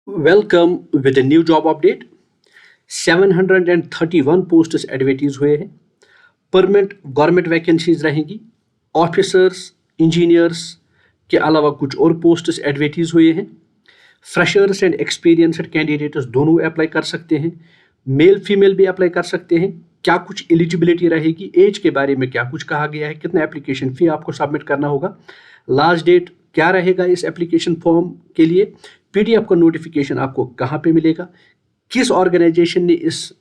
Welcome with a new job update. 731 posts advertise हुए हैं. Permanent government vacancies रहेंगी. Officers, engineers के अलावा कुछ और पोस्ट्स एडवर्टीज हुए हैं. फ्रेशर्स एंड एक्सपीरियंस्ड कैंडिडेट्स दोनों अप्लाई कर सकते हैं. मेल फीमेल भी अप्लाई कर सकते हैं. क्या कुछ एलिजिबिलिटी रहेगी, एज के बारे में क्या कुछ कहा गया है, कितना एप्लीकेशन फी आपको सबमिट करना होगा, लास्ट डेट क्या रहेगा इस एप्लीकेशन फॉर्म के लिए, पीडीएफ का नोटिफिकेशन आपको कहाँ पे मिलेगा, किस ऑर्गेनाइजेशन ने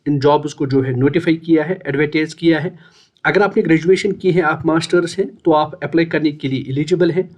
इन जॉब्स को जो है नोटिफाई किया है, एडवर्टाइज किया है. अगर आपने ग्रेजुएशन की है, आप मास्टर्स हैं, तो आप अप्लाई करने के लिए एलिजिबल हैं.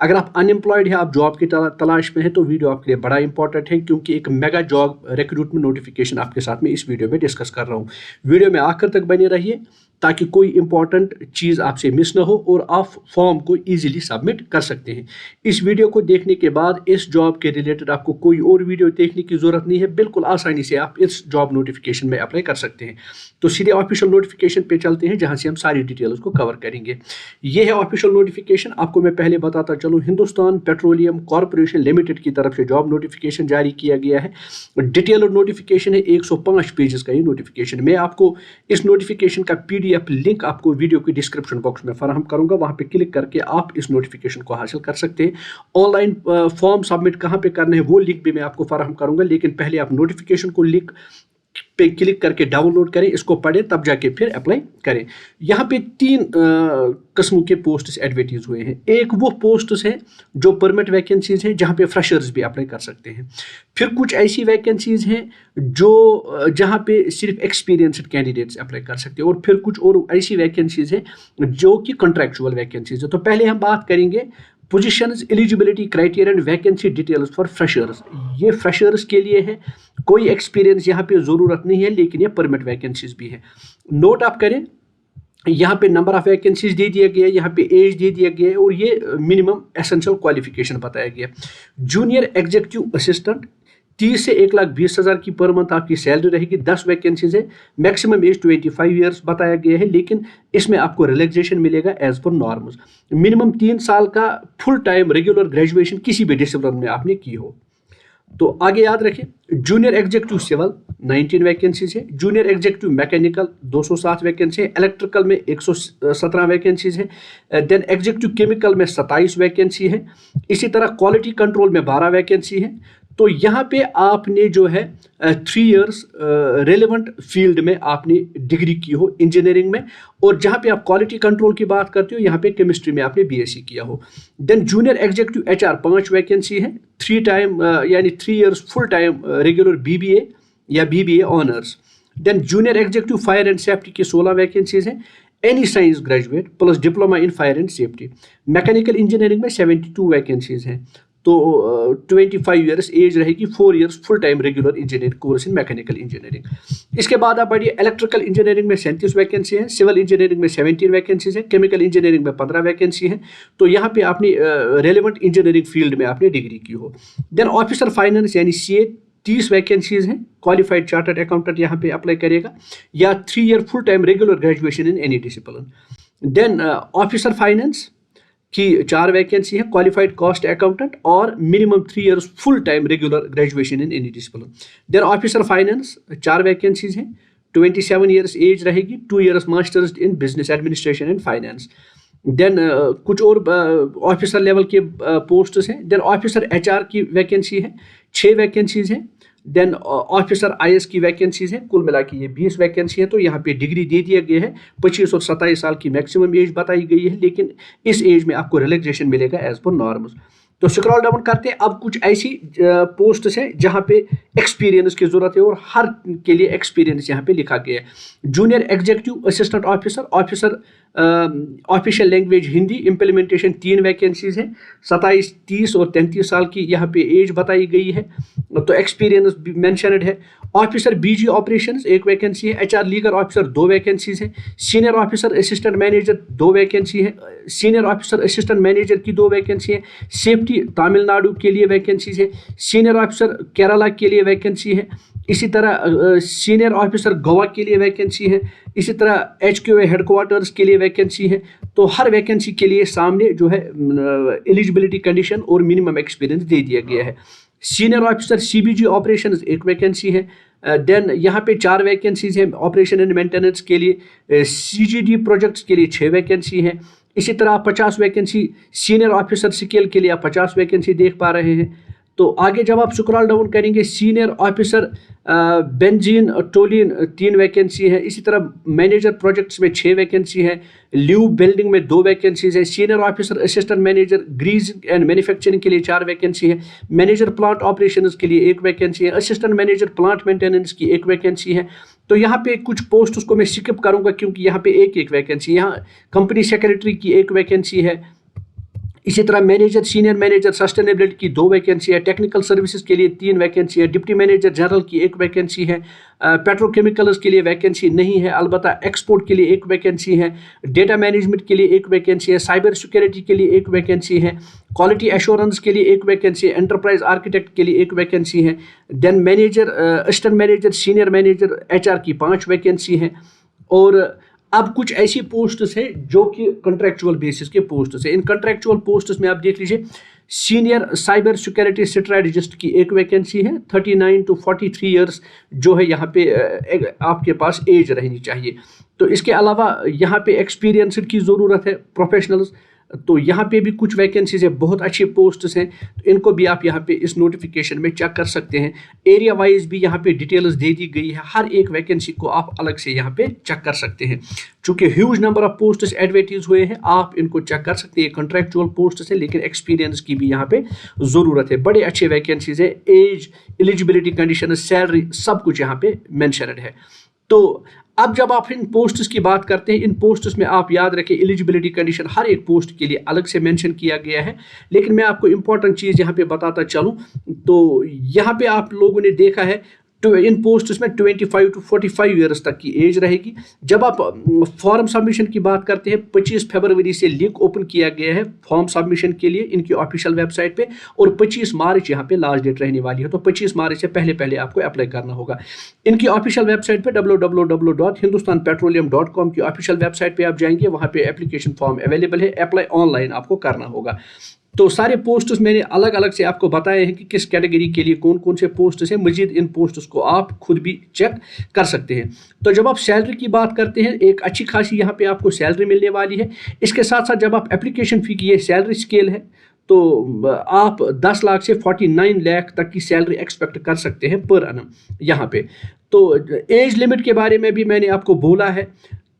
अगर आप अनएम्प्लॉयड हैं, आप जॉब की तलाश में हैं, तो वीडियो आपके लिए बड़ा इंपॉर्टेंट है, क्योंकि एक मेगा जॉब रिक्रूटमेंट नोटिफिकेशन आपके साथ में इस वीडियो में डिस्कस कर रहा हूँ. वीडियो में आखिर तक बने रहिए ताकि कोई इंपॉर्टेंट चीज़ आपसे मिस ना हो और आप फॉर्म को इजीली सबमिट कर सकते हैं. इस वीडियो को देखने के बाद इस जॉब के रिलेटेड आपको कोई और वीडियो देखने की ज़रूरत नहीं है. बिल्कुल आसानी से आप इस जॉब नोटिफिकेशन में अप्लाई कर सकते हैं. तो सीधे ऑफिशियल नोटिफिकेशन पे चलते हैं, जहाँ से हम सारी डिटेल्स को कवर करेंगे. ये है ऑफिशियल नोटिफिकेशन. आपको मैं पहले बताता चलूँ, हिंदुस्तान पेट्रोलियम कॉरपोरेशन लिमिटेड की तरफ से जॉब नोटिफिकेशन जारी किया गया है. डिटेल नोटिफिकेशन है, 105 पेजेस का ये नोटिफिकेशन. मैं आपको इस नोटिफिकेशन का पीडीएफ लिंक आपको वीडियो की डिस्क्रिप्शन बॉक्स में फराहम करूंगा. वहां पे क्लिक करके आप इस नोटिफिकेशन को हासिल कर सकते हैं. ऑनलाइन फॉर्म सबमिट कहां पे करना है वो लिंक भी मैं आपको फराहम करूंगा, लेकिन पहले आप नोटिफिकेशन को लिंक पे क्लिक करके डाउनलोड करें, इसको पढ़ें, तब जाके फिर अप्लाई करें. यहाँ पे 3 किस्म के पोस्ट्स एडवर्टीज हुए हैं. एक वो पोस्ट्स हैं जो परमानेंट वैकेंसीज हैं, जहाँ पे फ्रेशर्स भी अप्लाई कर सकते हैं. फिर कुछ ऐसी वैकेंसीज हैं जो जहाँ पे सिर्फ एक्सपीरियंस्ड कैंडिडेट्स अप्लाई कर सकते हैं, और फिर कुछ और ऐसी वैकेंसीज हैं जो कि कॉन्ट्रैक्चुअल वैकेंसीज है. तो पहले हम बात करेंगे positions, eligibility criteria and vacancy details for freshers. ये फ्रेशर्स के लिए है, कोई एक्सपीरियंस यहाँ पे ज़रूरत नहीं है, लेकिन ये परमानेंट वैकेंसीज भी है. नोट आप करें, यहाँ पे नंबर ऑफ वैकेंसीज दे दिया गया है, यहाँ पे एज दे दिया गया है, और ये मिनिमम एसेंशियल क्वालिफिकेशन बताया गया. जूनियर एग्जीक्यूटिव असिस्टेंट 30 से 1,20,000 की पर मंथ आपकी सैलरी रहेगी. 10 वैकेंसीज है. मैक्सिमम एज 25 ईयर्स बताया गया है, लेकिन इसमें आपको रिलैक्सेशन मिलेगा एज पर नॉर्म्स. मिनिमम 3 साल का फुल टाइम रेगुलर ग्रेजुएशन किसी भी डिसिप्लिन में आपने की हो. तो आगे याद रखें, जूनियर एग्जीक्यूटिव सिविल 19 वैकेंसीज है. जूनियर एग्जीक्यूटिव मैकेनिकल 207 वैकेंसी है. इलेक्ट्रिकल में 117 वैकेंसीज है. देन एग्जीक्यूटिव केमिकल में 27 वैकेंसी है. इसी तरह क्वालिटी कंट्रोल में 12 वैकेंसी है. तो यहाँ पे आपने जो है 3 इयर्स रेलेवेंट फील्ड में आपने डिग्री की हो इंजीनियरिंग में, और जहाँ पे आप क्वालिटी कंट्रोल की बात करते हो, यहाँ पे केमिस्ट्री में आपने बीएससी किया हो. Then junior executive HR 5 vacancy है. 3 टाइम यानी 3 years full time regular BBA या BBA honours. Then junior executive fire and safety की 16 वैकेंसीज हैं. Any science graduate plus diploma in fire and safety. Mechanical engineering में 72 vacancies हैं. तो 25 years as रहेगी. 4 years full time regular engineering course in mechanical engineering. इसके बाद आप बढ़िए, इलेक्ट्रिकल इंजीनियरिंग में 37 वैकेंसी है. सिविल इंजीनियरिंग में 17 वैकेंसीज है. केमिकल इंजीनियरिंग में 15 वैकेंसी है. तो यहाँ पे आपने रेलेवेंट इंजीनियरिंग फील्ड में आपने डिग्री की हो. देन ऑफिसर फाइनेंस यानी सीए 30 वैकेंसीज हैं. क्वालिफाइड चार्टर्ड अकाउंटेंट यहाँ पे अप्लाई करेगा, या 3 year full time regular graduation in any discipline. Then officer finance की 4 वैकेंसी है. क्वालिफाइड कॉस्ट अकाउंटेंट और minimum 3 years full time regular graduation in any discipline. Then officer finance 4 vacancies हैं. 27 years age रहेगी. 2 years masters in business administration and finance. Then कुछ और officer level के posts हैं. Then officer HR की vacancy है, 6 vacancies हैं. Then officer IAS की वैकेंसीज हैं. कुल मिला के ये 20 वैकेंसी है. तो यहाँ पे डिग्री दे दिया गया है. 25 और 27 साल की मैक्सिमम एज बताई गई है, लेकिन इस एज में आपको रिलैक्सेशन मिलेगा एज पर नॉर्म्स. तो स्क्रॉल डाउन करते हैं. अब कुछ ऐसी पोस्ट्स हैं जहाँ पे एक्सपीरियंस की जरूरत है, और हर के लिए एक्सपीरियंस यहाँ पे लिखा गया है. Junior executive assistant officer, officer official language Hindi, implementation 3 vacancies हैं. 27, 30 और 33 साल की यहाँ पे एज बताई गई है. तो एक्सपीरियंस मेंशनड है. ऑफिसर बीजी ऑपरेशंस 1 वैकेंसी है. एचआर लीगल ऑफिसर 2 वैकेंसीज हैं. Senior officer assistant manager 2 vacancy है. सीनियर ऑफिसर असिस्टेंट मैनेजर की 2 वैकेंसी है. सेफ्टी तमिलनाडु के लिए वैकेंसीज है. सीनियर ऑफिसर केरला के लिए वैकेंसी है. इसी तरह सीनियर ऑफिसर गोवा के लिए वैकेंसी है. इसी तरह HQA हेडक्वार्टर्स के लिए वैकेंसी है. तो हर वैकेंसी के लिए सामने जो है एलिजिबिलिटी कंडीशन और मिनिमम एक्सपीरियंस दे दिया गया है. सीनियर ऑफिसर CBG ऑपरेशंस एक वैकेंसी है। देन यहाँ पे 4 वैकेंसीज हैं ऑपरेशन एंड मेंटेनेंस के लिए। CGD प्रोजेक्ट्स के लिए 6 वैकेंसी हैं। इसी तरह आप 50 वैकेंसी सीनियर ऑफिसर स्केल के लिए आप 50 वैकेंसी देख पा रहे हैं। तो आगे जब आप स्क्रॉल डाउन करेंगे, senior officer benzene toluene 3 vacancy है। इसी तरह मैनेजर प्रोजेक्ट्स में 6 वैकेंसी है। ल्यू बिल्डिंग में 2 वैकेंसीज है। Senior officer assistant manager greasing and manufacturing के लिए 4 वैकेंसी है। मैनेजर प्लांट ऑपरेशंस के लिए 1 वैकेंसी है। असिस्टेंट मैनेजर प्लांट मेंटेनेंस की 1 वैकेंसी है। तो यहाँ पे कुछ पोस्ट उसको मैं स्किप करूँगा क्योंकि यहाँ पे एक वैकेंसी, यहाँ कंपनी सेक्रेटरी की 1 वैकेंसी है। इसी तरह मैनेजर सीनियर मैनेजर सस्टेनेबिलिटी की 2 वैकेंसी है। टेक्निकल सर्विसेज के लिए 3 वैकेंसी है। डिप्टी मैनेजर जनरल की 1 वैकेंसी है। पेट्रोकेमिकल्स के लिए वैकेंसी नहीं है, अलबत्ता एक्सपोर्ट के लिए 1 वैकेंसी है। डेटा मैनेजमेंट के लिए 1 वैकेंसी है। साइबर सिक्योरिटी के लिए 1 वैकेंसी है। क्वालिटी एश्योरेंस के लिए 1 वैकेंसी है। एंटरप्राइज आर्किटेक्ट के लिए 1 वैकेंसी है। Then manager assistant manager senior manager HR की 5 वैकेंसी है। और अब कुछ ऐसी पोस्ट्स हैं जो कि कॉन्ट्रैक्चुअल बेसिस के पोस्ट्स हैं। इन कॉन्ट्रैक्चुअल पोस्ट्स में आप देख लीजिए, सीनियर साइबर सिक्योरिटी स्ट्रेटेजिस्ट की 1 वैकेंसी है। 39 to 43 ईयर्स जो है यहाँ पे आपके पास एज रहनी चाहिए। तो इसके अलावा यहाँ पे एक्सपीरियंस की ज़रूरत है, प्रोफेशनल्स। तो यहाँ पे भी कुछ वैकेंसीज है, बहुत अच्छी पोस्ट्स हैं। तो इनको भी आप यहाँ पे इस नोटिफिकेशन में चेक कर सकते हैं। एरिया वाइज भी यहाँ पे डिटेल्स दे दी गई है। हर एक वैकेंसी को आप अलग से यहाँ पे चेक कर सकते हैं। चूँकि huge number of posts advertise हुए हैं, आप इनको चेक कर सकते हैं। कॉन्ट्रैक्चुअल पोस्ट्स हैं लेकिन एक्सपीरियंस की भी यहाँ पे ज़रूरत है। बड़े अच्छे वैकेंसीज है। एज, एलिजिबिलिटी कंडीशन, सैलरी, सब कुछ यहाँ पे मैंशनड है। तो अब जब आप इन पोस्ट्स की बात करते हैं, इन पोस्ट्स में आप याद रखें एलिजिबिलिटी कंडीशन हर एक पोस्ट के लिए अलग से मेंशन किया गया है। लेकिन मैं आपको इंपॉर्टेंट चीज़ यहाँ पे बताता चलूँ, तो यहाँ पे आप लोगों ने देखा है तो इन पोस्ट्स में 25 to 45 ईयर्स तक की एज रहेगी। जब आप फॉर्म सबमिशन की बात करते हैं, 25 फरवरी से लिंक ओपन किया गया है फॉर्म सबमिशन के लिए इनकी ऑफिशियल वेबसाइट पे, और 25 मार्च यहाँ पे लास्ट डेट रहने वाली है। तो 25 मार्च से पहले आपको अप्लाई करना होगा। इनकी ऑफिशियल वेबसाइट पे www.hindustanpetroleum.com की ऑफिशियल वेबसाइट पे आप जाएंगे, वहाँ पे एप्लीकेशन फॉर्म अवेलेबल है। अप्लाई ऑनलाइन आपको करना होगा। तो सारे पोस्ट्स मैंने अलग अलग से आपको बताए हैं कि किस कैटेगरी के लिए कौन कौन से पोस्ट्स हैं। मजीद इन पोस्ट्स को आप खुद भी चेक कर सकते हैं। तो जब आप सैलरी की बात करते हैं, एक अच्छी खासी यहाँ पे आपको सैलरी मिलने वाली है। इसके साथ साथ जब आप एप्लीकेशन फ़ी की ये सैलरी स्केल है, तो आप 10 लाख से 49 लाख तक की सैलरी एक्सपेक्ट कर सकते हैं पर annum यहाँ पे। तो एज लिमिट के बारे में भी मैंने आपको बोला है,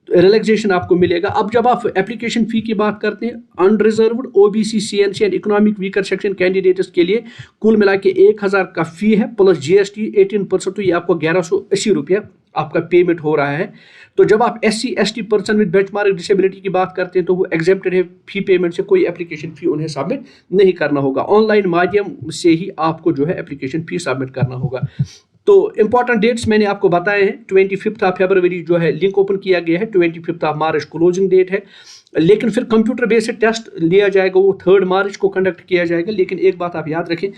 रिलैक्सेशन आपको मिलेगा। अब जब आप एप्लीकेशन फ़ी की बात करते हैं, unreserved OBC CNC and economic weaker section candidates के लिए कुल मिला के 1000 का फ़ी है प्लस GST 18%, तो ये आपको 1180 रुपया आपका पेमेंट हो रहा है। तो जब आप SC ST person with benchmark disability की बात करते हैं तो वो एग्जेम्प्टेड है फ़ी पेमेंट से। कोई एप्लीकेशन फ़ी उन्हें सबमिट नहीं करना होगा। ऑनलाइन माध्यम से ही आपको जो है एप्लीकेशन फ़ी सबमिट करना होगा। तो इंपॉर्टेंट डेट्स मैंने आपको बताए हैं। 25 फरवरी जो है लिंक ओपन किया गया है, 25 मार्च क्लोजिंग डेट है। लेकिन फिर कंप्यूटर बेस्ड टेस्ट लिया जाएगा, वो 3 मार्च को कंडक्ट किया जाएगा। लेकिन एक बात आप याद रखें,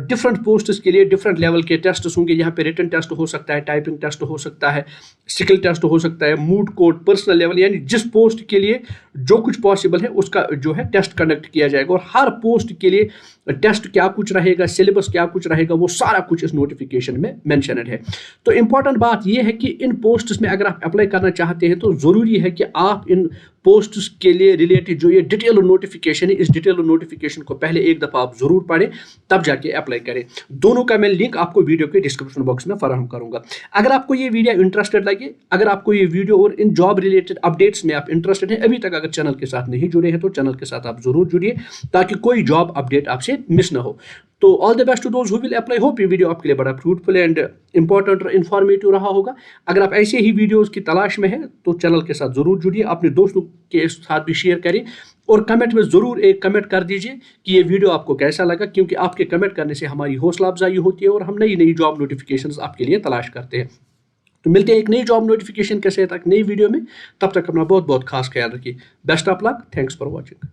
डिफरेंट पोस्ट्स के लिए डिफरेंट लेवल के टेस्ट होंगे। यहाँ पे रिटन टेस्ट हो सकता है, टाइपिंग टेस्ट हो सकता है, स्किल टेस्ट हो सकता है, मूड कोड, पर्सनल लेवल, यानी जिस पोस्ट के लिए जो कुछ पॉसिबल है उसका जो है टेस्ट कंडक्ट किया जाएगा। और हर पोस्ट के लिए टेस्ट क्या कुछ रहेगा, सिलेबस क्या कुछ रहेगा, वो सारा कुछ इस नोटिफिकेशन में मेंशनड है। तो इंपॉर्टेंट बात यह है कि इन पोस्ट्स में अगर आप अप्लाई करना चाहते हैं तो ज़रूरी है कि आप इन पोस्ट्स के लिए रिलेटेड जो ये डिटेल नोटिफिकेशन है, इस डिटेल नोटिफिकेशन को पहले एक दफ़ा आप ज़रूर पढ़ें, तब जाके अप्लाई करें। दोनों का मैं लिंक आपको वीडियो के डिस्क्रिप्शन बॉक्स में फराहम करूंगा। अगर आपको ये वीडियो इंटरेस्टेड लगे, अगर आपको ये वीडियो और इन जॉब रिलेटेड अपडेट्स में आप इंटरेस्टेड हैं, अभी तक अगर चैनल के साथ नहीं जुड़े हैं तो चैनल के साथ आप ज़रूर जुड़िए ताकि कोई जॉब अपडेट आपसे मिस ना हो। तो all the best to those who will apply. Hope ये वीडियो आपके लिए बड़ा फ्रूटफुल एंड इंपॉर्टेंट और इन्फॉर्मेटिव रहा होगा। अगर आप ऐसे ही वीडियोस की तलाश में हैं तो चैनल के साथ ज़रूर जुड़िए, अपने दोस्तों के साथ भी शेयर करें और कमेंट में ज़रूर एक कमेंट कर दीजिए कि ये वीडियो आपको कैसा लगा, क्योंकि आपके कमेंट करने से हमारी हौसला अफजाई होती है और हम नई नई जॉब नोटिफिकेशंस आपके लिए तलाश करते हैं। तो मिलते हैं एक नई जॉब नोटिफिकेशन के साथ एक नई वीडियो में। तब तक अपना बहुत बहुत खास ख्याल रखिए। Best of luck. Thanks for watching.